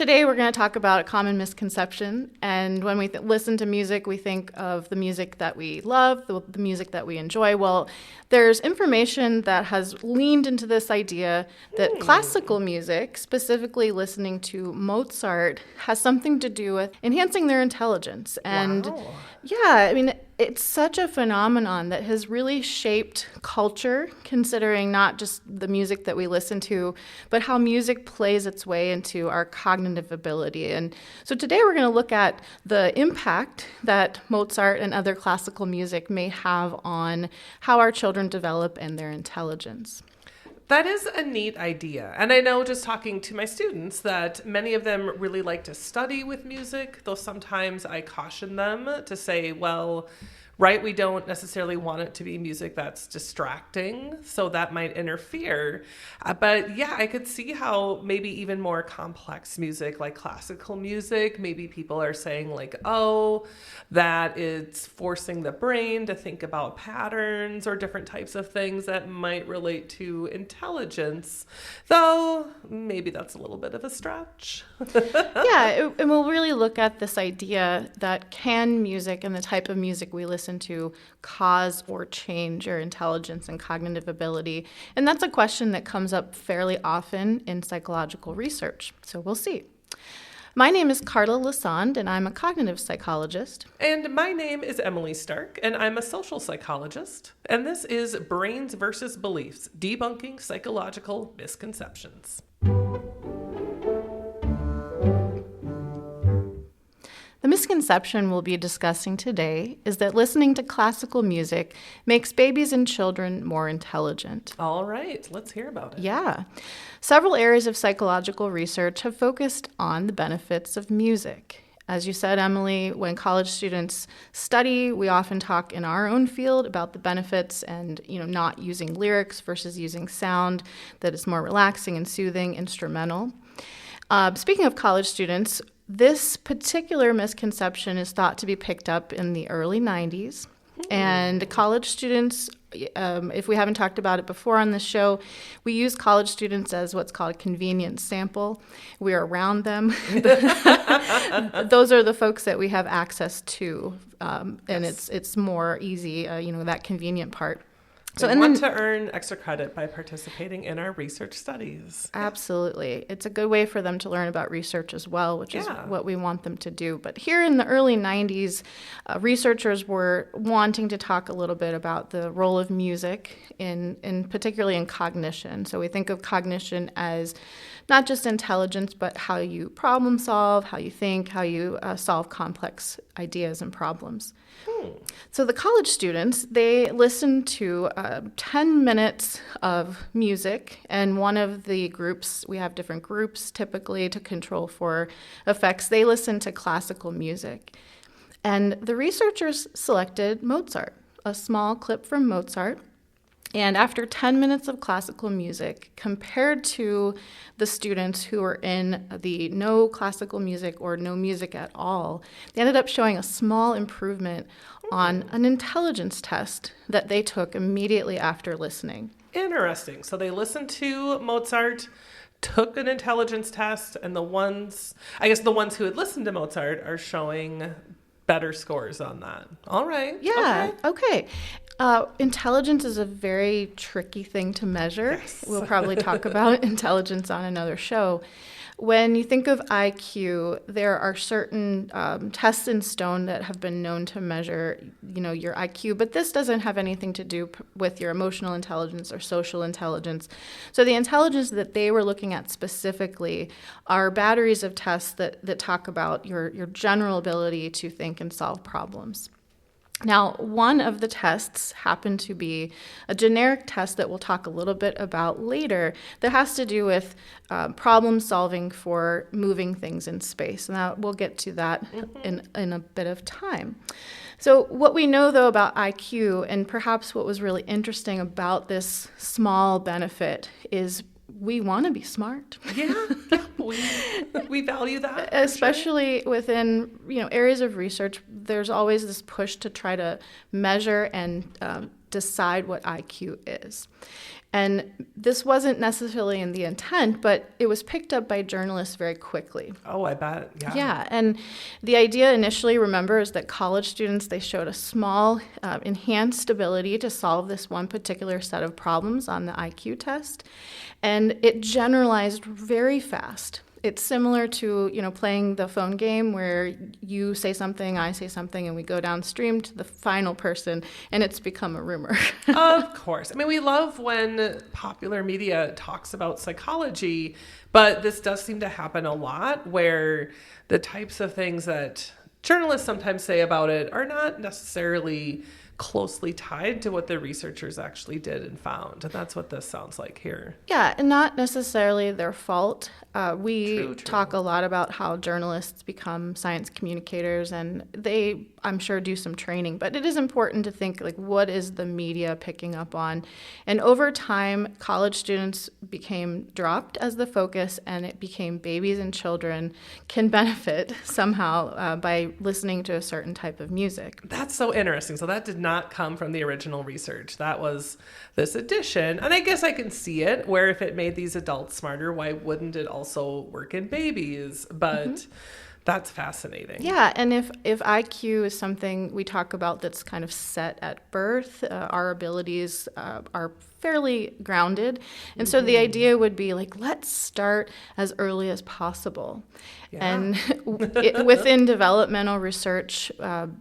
today we're going to talk about a common misconception. And when we listen to music, we think of the music that we love, the music that we enjoy. Well, there's information that has leaned into this idea that classical music, specifically listening to Mozart, has something to do with enhancing their intelligence. And yeah, I mean, it's such a phenomenon that has really shaped culture, considering not just the music that we listen to, but how music plays its way into our cognitive ability. And so today we're going to look at the impact that Mozart and other classical music may have on how our children develop and their intelligence. That is a neat idea. And I know just talking to my students that many of them really like to study with music, though sometimes I caution them to say, well, right, we don't necessarily want it to be music that's distracting, so that might interfere. But yeah, I could see how maybe even more complex music, like classical music, maybe people are saying like, oh, that it's forcing the brain to think about patterns or different types of things that might relate to intelligence, though maybe that's a little bit of a stretch. And we'll really look at this idea that can music and the type of music we listen to cause or change your intelligence and cognitive ability. And that's a question that comes up fairly often in psychological research. So we'll see. My name is Karla Lassonde, and I'm a cognitive psychologist. And my name is Emily Stark, and I'm a social psychologist. And this is Brains versus Beliefs, Debunking Psychological Misconceptions. The misconception we'll be discussing today is that listening to classical music makes babies and children more intelligent. All right, let's hear about it. Yeah. Several areas of psychological research have focused on the benefits of music. As you said, Emily, when college students study, we often talk in our own field about the benefits and, not using lyrics versus using sound that is more relaxing and soothing, instrumental. Speaking of college students, this particular misconception is thought to be picked up in the early 90s. And college students, if we haven't talked about it before on this show, we use college students as what's called a convenient sample. We're around them. Those are the folks that we have access to, and it's more easy, that convenient part. So we want to earn extra credit by participating in our research studies. Absolutely. It's a good way for them to learn about research as well, which is what we want them to do. But here in the early 90s, researchers were wanting to talk a little bit about the role of music, in particularly in cognition. So we think of cognition as not just intelligence, but how you problem solve, how you think, how you solve complex ideas and problems. So the college students, they listen to 10 minutes of music, and one of the groups, we have different groups typically to control for effects, they listen to classical music. And the researchers selected Mozart, a small clip from Mozart. And after 10 minutes of classical music, compared to the students who were in the no classical music or no music at all, they ended up showing a small improvement on an intelligence test that they took immediately after listening. Interesting. So they listened to Mozart, took an intelligence test, and the ones who had listened to Mozart are showing better scores on that. All right. Yeah. Okay. Intelligence is a very tricky thing to measure. Yes. We'll probably talk about intelligence on another show. When you think of IQ, there are certain tests in stone that have been known to measure, your IQ, but this doesn't have anything to do with your emotional intelligence or social intelligence. So the intelligence that they were looking at specifically are batteries of tests that talk about your general ability to think and solve problems. Now, one of the tests happened to be a generic test that we'll talk a little bit about later that has to do with problem solving for moving things in space. And we'll get to that in a bit of time. So what we know, though, about IQ, and perhaps what was really interesting about this small benefit, is we want to be smart. Yeah, we value that. Especially within areas of research, there's always this push to try to measure and decide what IQ is. And this wasn't necessarily in the intent, but it was picked up by journalists very quickly. Oh, I bet. Yeah. Yeah, and the idea initially, remember, is that college students, they showed a small enhanced ability to solve this one particular set of problems on the IQ test, and it generalized very fast. It's similar to, playing the phone game where you say something, I say something, and we go downstream to the final person, and it's become a rumor. Of course. I mean, we love when popular media talks about psychology, but this does seem to happen a lot where the types of things that journalists sometimes say about it are not necessarily closely tied to what the researchers actually did and found. And that's what this sounds like here. Yeah, and not necessarily their fault. We True. talk a lot about how journalists become science communicators, and they, I'm sure, do some training. But it is important to think, what is the media picking up on? And over time, college students became dropped as the focus, and it became babies and children can benefit somehow by listening to a certain type of music. That's so interesting. So that did not come from the original research. That was this addition. And I guess I can see it, where if it made these adults smarter, why wouldn't it also work in babies? But that's fascinating. Yeah, and if IQ is something we talk about that's kind of set at birth, our abilities are fairly grounded. And so the idea would be let's start as early as possible. Yeah. And within developmental research,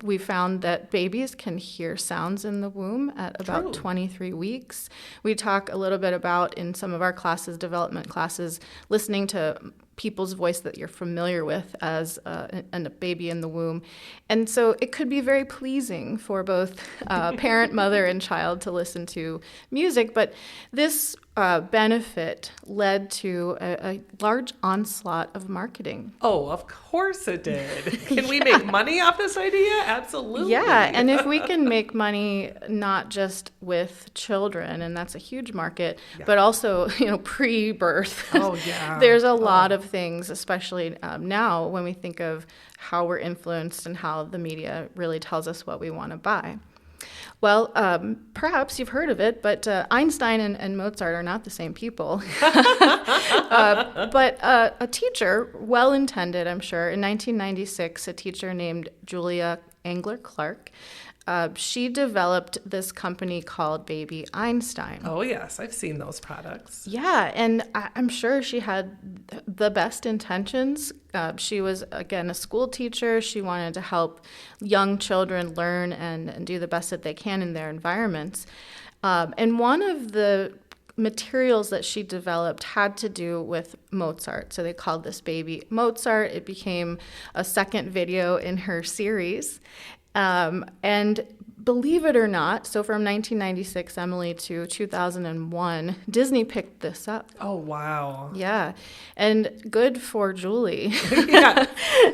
we found that babies can hear sounds in the womb at about 23 weeks. We talk a little bit about, in some of our classes, development classes, listening to people's voice that you're familiar with as a baby in the womb. And so it could be very pleasing for both parent, mother, and child to listen to music. But this benefit led to a large onslaught of marketing. Oh, of course it did. Can we make money off this idea? Absolutely. Yeah, and if we can make money not just with children, and that's a huge market, but also, pre-birth. Oh, yeah. There's a lot of things, especially now when we think of how we're influenced and how the media really tells us what we want to buy. Well, perhaps you've heard of it, but Einstein and Mozart are not the same people. But a teacher, well-intended, I'm sure, in 1996, a teacher named Julia Engler-Clark, she developed this company called Baby Einstein. Oh, yes. I've seen those products. Yeah, and I'm sure she had the best intentions. She was, again, a school teacher. She wanted to help young children learn and do the best that they can in their environments. And one of the materials that she developed had to do with Mozart. So they called this baby Mozart. It became a second video in her series. And believe it or not, so from 1996, Emily, to 2001, Disney picked this up. Oh, wow. Yeah. And good for Julie. Yeah.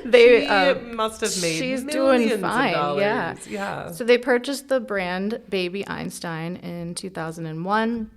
They must have made she's millions doing fine. of dollars. Yeah. Yeah. So they purchased the brand Baby Einstein in 2001.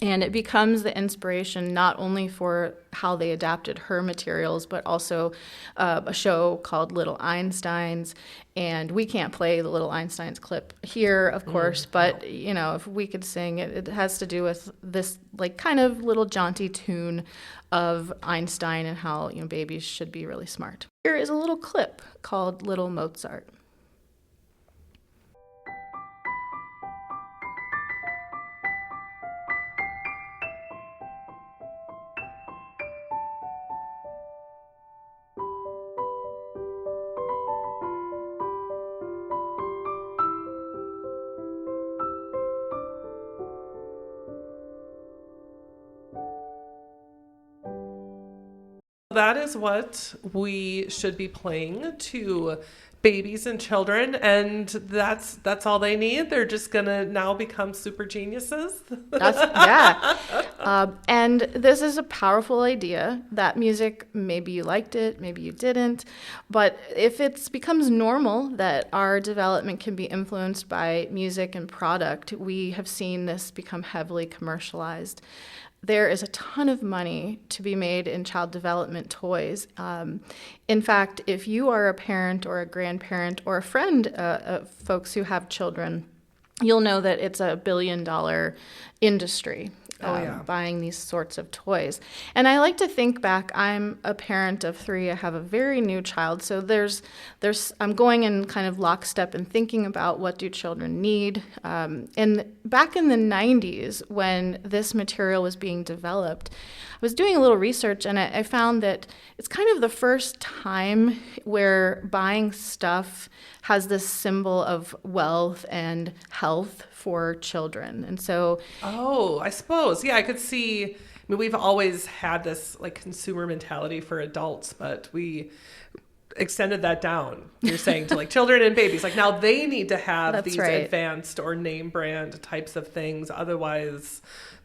And it becomes the inspiration not only for how they adapted her materials, but also a show called Little Einsteins. And we can't play the Little Einsteins clip here, of course, but, if we could sing it, it has to do with this, kind of little jaunty tune of Einstein and how, babies should be really smart. Here is a little clip called Little Mozart. That is what we should be playing to babies and children, and that's all they need. They're just gonna now become super geniuses. And this is a powerful idea. That music, maybe you liked it, maybe you didn't, but if it becomes normal that our development can be influenced by music and product, we have seen this become heavily commercialized. There is a ton of money to be made in child development toys. In fact, if you are a parent or a grandparent or a friend of folks who have children, you'll know that it's a billion-dollar industry. Yeah. Buying these sorts of toys. And I like to think back, I'm a parent of 3, I have a very new child, so I'm going in kind of lockstep and thinking about what do children need. And back in the 90s, when this material was being developed, I was doing a little research, and I found that it's kind of the first time where buying stuff has this symbol of wealth and health for children. And so... Oh, I suppose. Yeah, I could see... I mean, we've always had this like consumer mentality for adults, but we extended that down. You're saying to like children and babies, like now they need to have That's these right. advanced or name brand types of things. Otherwise,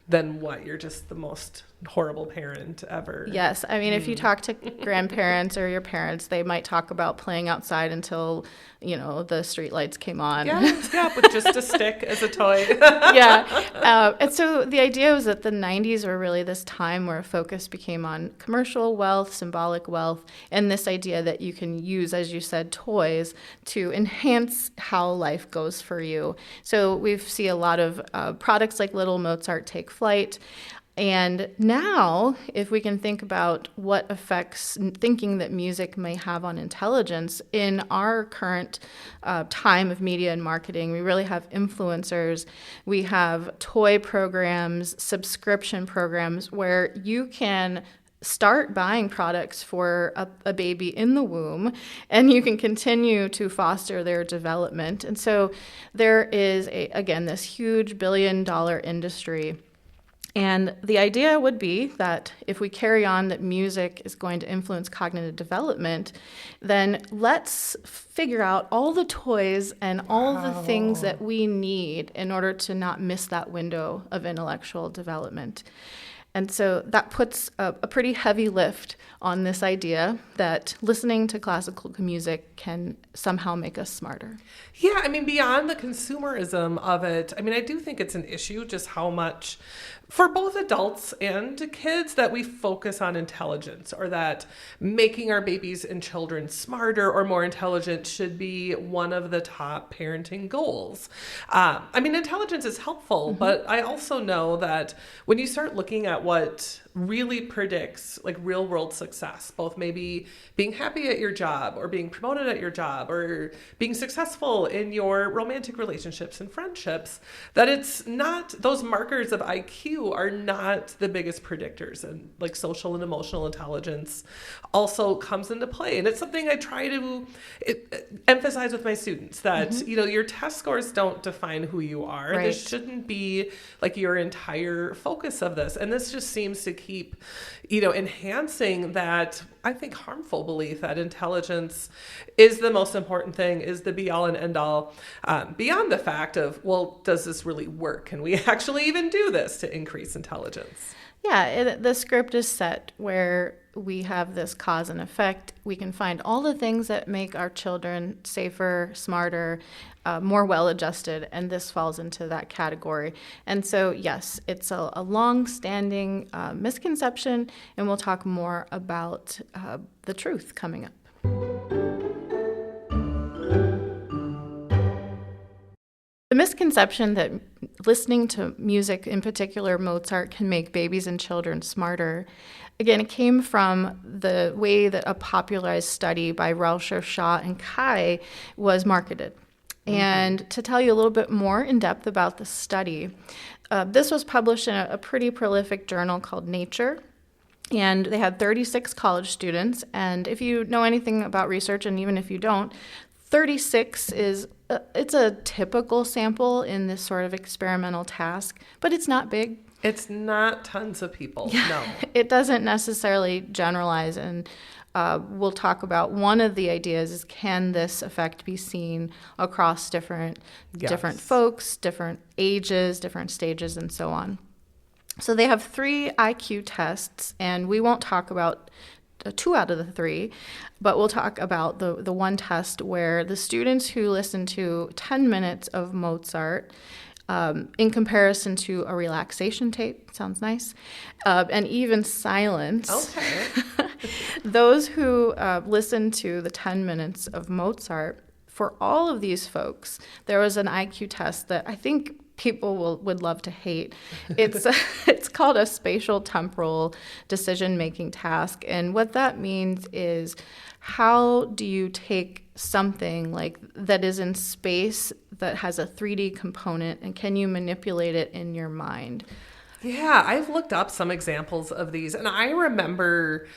then what? You're just the most horrible parent ever. Yes. I mean, if you talk to grandparents or your parents, they might talk about playing outside until, the street lights came on. Yeah, with just a stick as a toy. Yeah. And so the idea was that the 90s were really this time where focus became on commercial wealth, symbolic wealth, and this idea that you can use, as you said, toys to enhance how life goes for you. So we see a lot of products like Little Mozart take flight. And now, if we can think about what effects thinking that music may have on intelligence, in our current time of media and marketing, we really have influencers, we have toy programs, subscription programs, where you can start buying products for a baby in the womb, and you can continue to foster their development. And so there is, again, this huge billion-dollar industry. And the idea would be that if we carry on that music is going to influence cognitive development, then let's figure out all the toys and all the things that we need in order to not miss that window of intellectual development. And so that puts a pretty heavy lift on this idea that listening to classical music can somehow make us smarter. Yeah, I mean, beyond the consumerism of it, I mean, I do think it's an issue just how much, for both adults and kids, that we focus on intelligence, or that making our babies and children smarter or more intelligent should be one of the top parenting goals. I mean, intelligence is helpful, but I also know that when you start looking at what really predicts like real world success, both maybe being happy at your job or being promoted at your job or being successful in your romantic relationships and friendships, that it's not, those markers of IQ are not the biggest predictors. And like social and emotional intelligence also comes into play. And it's something I try to emphasize with my students that, your test scores don't define who you are. Right. This shouldn't be like your entire focus of this. And this just seems to keep, enhancing that, I think, harmful belief that intelligence is the most important thing, is the be all and end all, beyond the fact of, well, does this really work? Can we actually even do this to increase intelligence? Yeah, the script is set where we have this cause and effect. We can find all the things that make our children safer, smarter, more well-adjusted, and this falls into that category. And so, yes, it's a long-standing misconception, and we'll talk more about the truth coming up. The misconception that listening to music, in particular Mozart, can make babies and children smarter, again, it came from the way that a popularized study by Rauscher, Shaw, and Kai was marketed. And to tell you a little bit more in depth about the study, this was published in a pretty prolific journal called Nature. And they had 36 college students. And if you know anything about research, and even if you don't, 36 is it's a typical sample in this sort of experimental task, but it's not big. It's not tons of people, no. It doesn't necessarily generalize, and we'll talk about one of the ideas is, can this effect be seen across different folks, different ages, different stages, and so on. So they have 3 IQ tests, and we won't talk about 2 out of the 3, but we'll talk about the one test where the students who listen to 10 minutes of Mozart in comparison to a relaxation tape, sounds nice, and even silence. Okay. Those who listen to the 10 minutes of Mozart for all of these folks, there was an IQ test that I think people would love to hate. It's called a spatial temporal decision-making task. And what that means is, how do you take something like that is in space that has a 3D component, and can you manipulate it in your mind? Yeah, I've looked up some examples of these, and I remember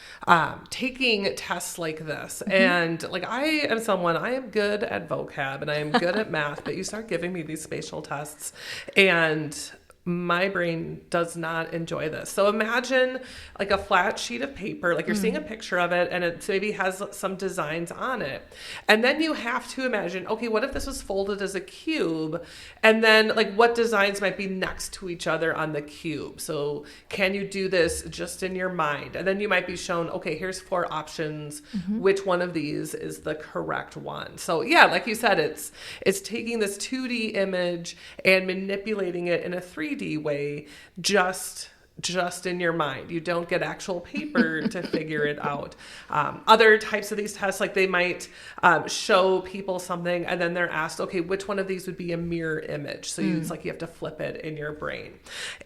taking tests like this. And like, I am good at vocab and I am good at math, but you start giving me these spatial tests, and my brain does not enjoy this. So imagine like a flat sheet of paper, like you're seeing a picture of it, and it maybe has some designs on it. And then you have to imagine, okay, what if this was folded as a cube? And then like, what designs might be next to each other on the cube? So can you do this just in your mind? And then you might be shown, okay, here's 4 options. Which one of these is the correct one? So yeah, like you said, it's taking this 2D image and manipulating it in a 3D way, just in your mind. You don't get actual paper to figure it out. Other types of these tests, like they might show people something, and then they're asked, okay, which one of these would be a mirror image? So it's like you have to flip it in your brain.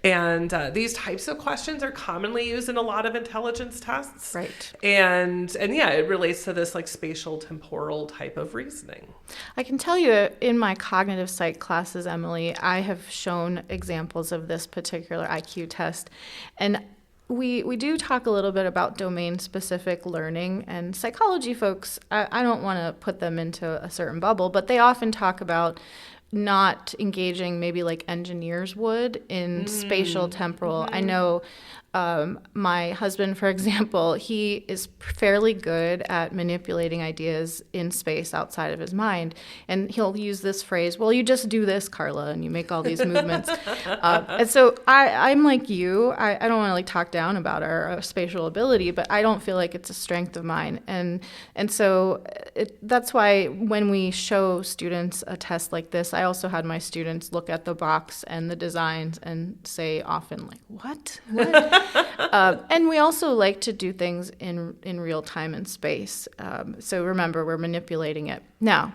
And these types of questions are commonly used in a lot of intelligence tests. Right. And yeah, it relates to this like spatial temporal type of reasoning. I can tell you, in my cognitive psych classes, Emily, I have shown examples of this particular IQ test. And we do talk a little bit about domain-specific learning, and psychology folks, I don't want to put them into a certain bubble, but they often talk about not engaging maybe like engineers would in spatial temporal. I know my husband, for example, he is fairly good at manipulating ideas in space outside of his mind. And he'll use this phrase, well, you just do this, Karla, and you make all these movements. And so I'm like you. I don't want to like talk down about our spatial ability, but I don't feel like it's a strength of mine. And so that's why when we show students a test like this, I also had my students look at the box and the designs and say often like, what? And we also like to do things in real time and space. So remember, we're manipulating it. Now,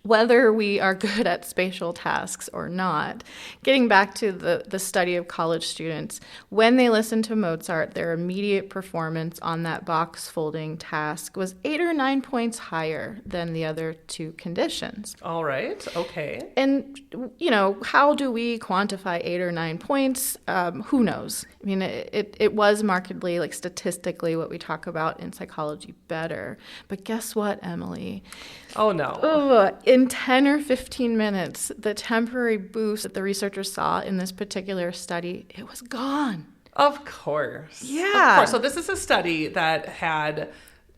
whether we are good at spatial tasks or not, getting back to the study of college students, when they listened to Mozart, their immediate performance on that box folding task was 8 or 9 points higher than the other 2 conditions. All right. Okay. And, you know, how do we quantify 8 or 9 points? Who knows? I mean, it was markedly, like statistically, what we talk about in psychology better. But guess what, Emily? Oh, no. In 10 or 15 minutes, the temporary boost that the researchers saw in this particular study, it was gone. Of course. Yeah. Of course. So this is a study that had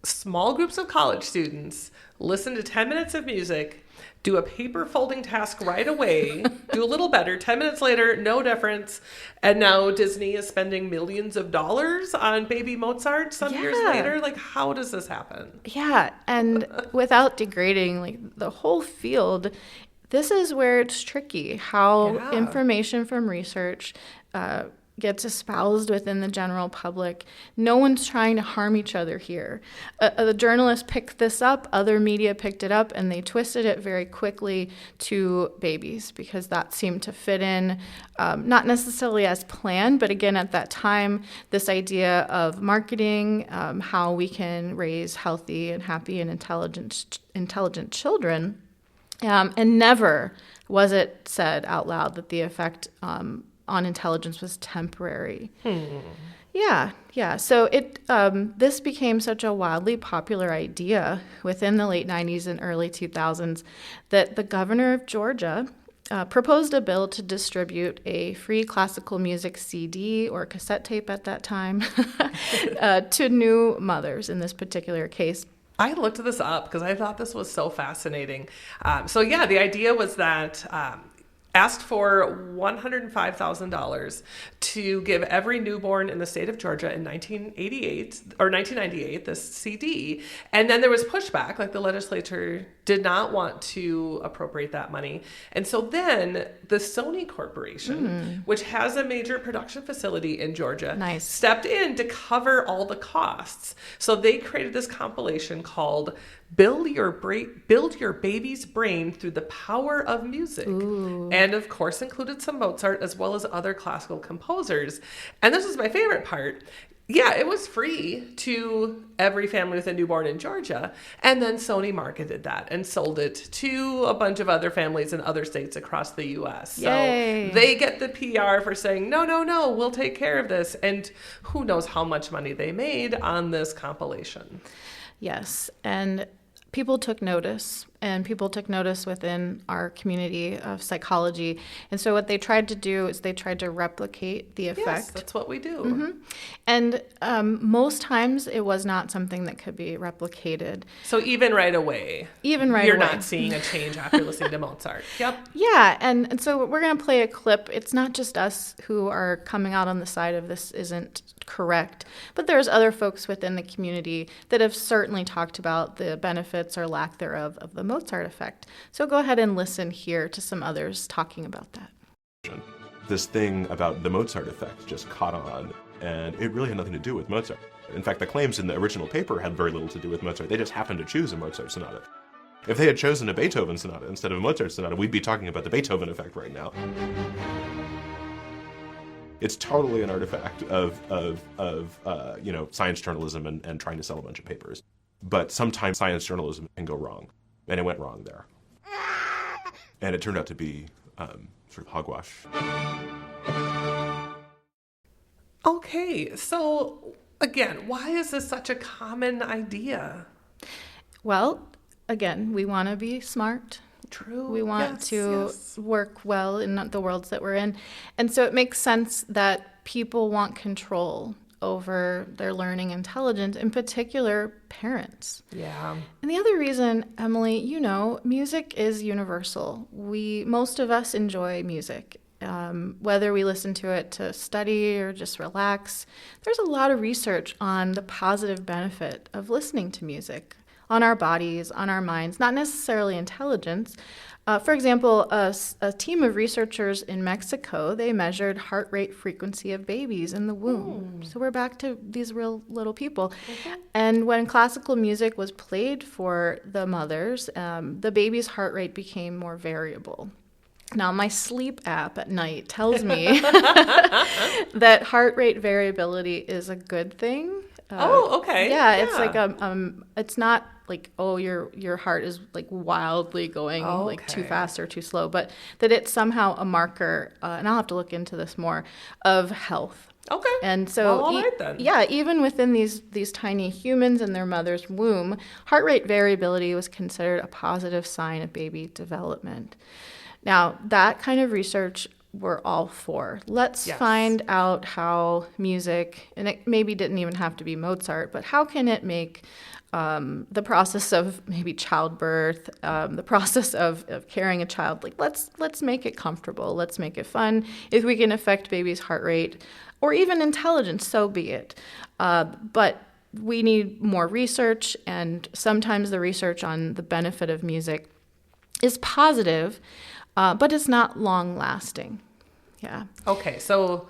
small groups of college students listen to 10 minutes of music, do a paper folding task right away, do a little better. 10 minutes later, no difference. And now Disney is spending millions of dollars on baby Mozart some years later. Like, how does this happen? Yeah. And without degrading like the whole field, this is where it's tricky, how information from research gets espoused within the general public. No one's trying to harm each other here. The journalist picked this up, other media picked it up, and they twisted it very quickly to babies because that seemed to fit in, not necessarily as planned, but again, at that time, this idea of marketing, how we can raise healthy and happy and intelligent children, and never was it said out loud that the effect on intelligence was temporary. Yeah. So this became such a wildly popular idea within the late 90s and early 2000s that the governor of Georgia proposed a bill to distribute a free classical music CD or cassette tape at that time to new mothers in this particular case. I looked this up because I thought this was so fascinating. So the idea was that asked for $105,000 to give every newborn in the state of Georgia in 1998 this CD. And then there was pushback, like the legislature did not want to appropriate that money. And so then the Sony Corporation, which has a major production facility in Georgia, stepped in to cover all the costs. So they created this compilation called Build Your Baby's Brain Through the Power of Music. Ooh. And of course included some Mozart as well as other classical composers. And this is my favorite part. Yeah, it was free to every family with a newborn in Georgia. And then Sony marketed that and sold it to a bunch of other families in other states across the U.S. Yay. So they get the PR for saying, no, we'll take care of this. And who knows how much money they made on this compilation. Yes, and people took notice, and people took notice within our community of psychology. And so what they tried to do is they tried to replicate the effect. Yes, that's what we do. Mm-hmm. And most times it was not something that could be replicated. So even right away, you're not seeing a change after listening to Mozart. Yep. Yeah, and so we're going to play a clip. It's not just us who are coming out on the side of this isn't correct, but there's other folks within the community that have certainly talked about the benefits or lack thereof of the Mozart effect. So go ahead and listen here to some others talking about that. This thing about the Mozart effect just caught on, and it really had nothing to do with Mozart. In fact, the claims in the original paper had very little to do with Mozart. They just happened to choose a Mozart sonata. If they had chosen a Beethoven sonata instead of a Mozart sonata, we'd be talking about the Beethoven effect right now. It's totally an artifact of science journalism and trying to sell a bunch of papers. But sometimes science journalism can go wrong, and it went wrong there. And it turned out to be sort of hogwash. Okay, so again, why is this such a common idea? Well, again, we want to be smart. True. We want to work well in the worlds that we're in. And so it makes sense that people want control over their learning intelligence, in particular parents. Yeah. And the other reason, Emily, music is universal. Most of us enjoy music. Whether we listen to it to study or just relax, there's a lot of research on the positive benefit of listening to music on our bodies, on our minds, not necessarily intelligence. For example, a team of researchers in Mexico, they measured heart rate frequency of babies in the womb. So we're back to these real little people. Mm-hmm. And when classical music was played for the mothers, the baby's heart rate became more variable. Now, my sleep app at night tells me that heart rate variability is a good thing. Okay. Yeah, it's like it's not like, oh, your heart is like wildly going like too fast or too slow, but that it's somehow a marker, and I'll have to look into this more, of health. Okay. And so, all right then. Yeah, even within these tiny humans in their mother's womb, heart rate variability was considered a positive sign of baby development. Now, that kind of research we're all for. Let's find out how music, and it maybe didn't even have to be Mozart, but how can it make the process of maybe childbirth, the process of carrying a child, like let's make it comfortable, let's make it fun. If we can affect baby's heart rate or even intelligence, so be it. But we need more research, and sometimes the research on the benefit of music is positive, but it's not long-lasting. Yeah. Okay, so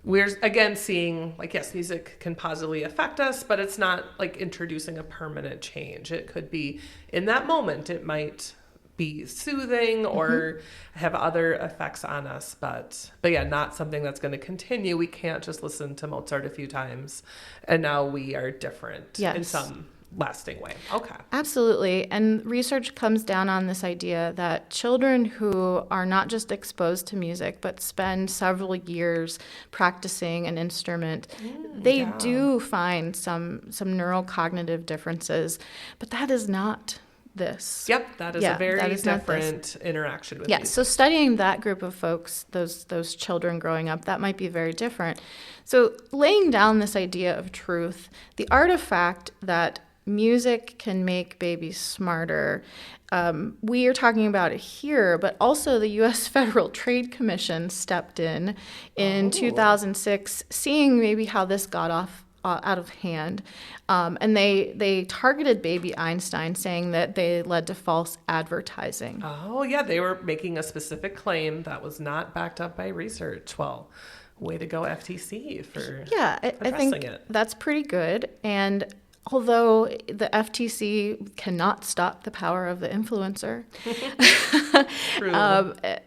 we're, again, seeing, like, yes, music can positively affect us, but it's not, like, introducing a permanent change. It could be, in that moment, it might be soothing or have other effects on us, but yeah, not something that's going to continue. We can't just listen to Mozart a few times, and now we are different in some lasting way. Okay. Absolutely. And research comes down on this idea that children who are not just exposed to music, but spend several years practicing an instrument, they do find some neurocognitive differences, but that is not this. Yep, that is a very different interaction with music. So studying that group of folks, those children growing up, that might be very different. So laying down this idea of truth, the artifact that music can make babies smarter. We are talking about it here, but also the U.S. Federal Trade Commission stepped in 2006, seeing maybe how this got out of hand. And they targeted baby Einstein, saying that they led to false advertising. Oh, yeah. They were making a specific claim that was not backed up by research. Well, way to go, FTC, for I think that's pretty good. And although the FTC cannot stop the power of the influencer,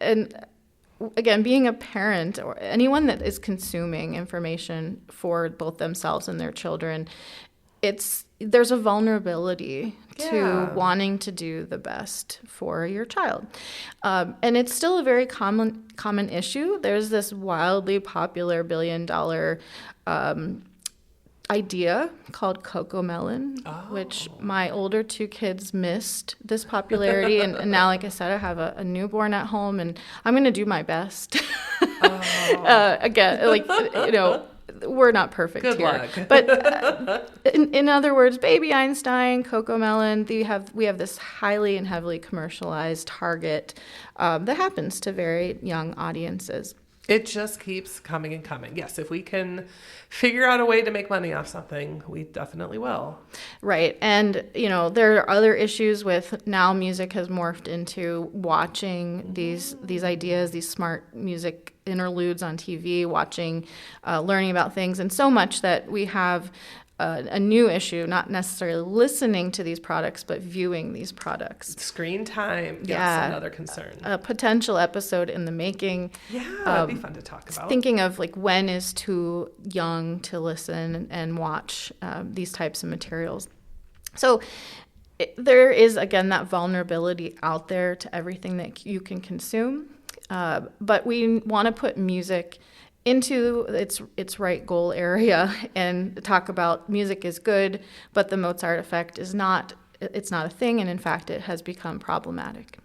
and again, being a parent or anyone that is consuming information for both themselves and their children, there's a vulnerability to wanting to do the best for your child. And it's still a very common issue. There's this wildly popular $1 billion idea called Cocomelon, which my older 2 kids missed this popularity. and now, like I said, I have a newborn at home, and I'm going to do my best. Again, like, we're not perfect Good here. luck. But in other words, baby Einstein, Cocomelon, we have this highly and heavily commercialized target that happens to very young audiences. It just keeps coming and coming. Yes, if we can figure out a way to make money off something, we definitely will. Right. And, there are other issues with now music has morphed into watching these ideas, these smart music interludes on TV, watching, learning about things, and so much that we have a new issue, not necessarily listening to these products, but viewing these products. Screen time, yes, another concern. A potential episode in the making. Yeah, that'd be fun to talk about. Thinking of like when is too young to listen and watch these types of materials. So there is, again, that vulnerability out there to everything that you can consume. But we want to put music into its right goal area and talk about music is good, but the Mozart effect is not. It's not a thing, and in fact, it has become problematic.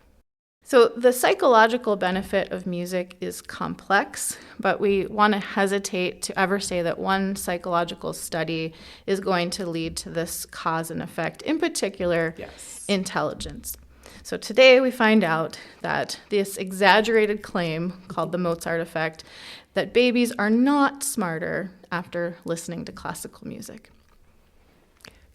So the psychological benefit of music is complex, but we want to hesitate to ever say that one psychological study is going to lead to this cause and effect, in particular, intelligence. So today we find out that this exaggerated claim called the Mozart effect, that babies are not smarter after listening to classical music.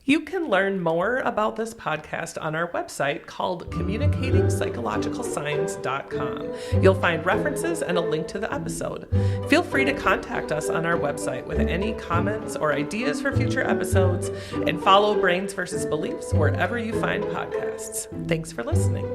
You can learn more about this podcast on our website called communicatingpsychologicalscience.com. You'll find references and a link to the episode. Feel free to contact us on our website with any comments or ideas for future episodes, and follow Brains versus Beliefs wherever you find podcasts. Thanks for listening.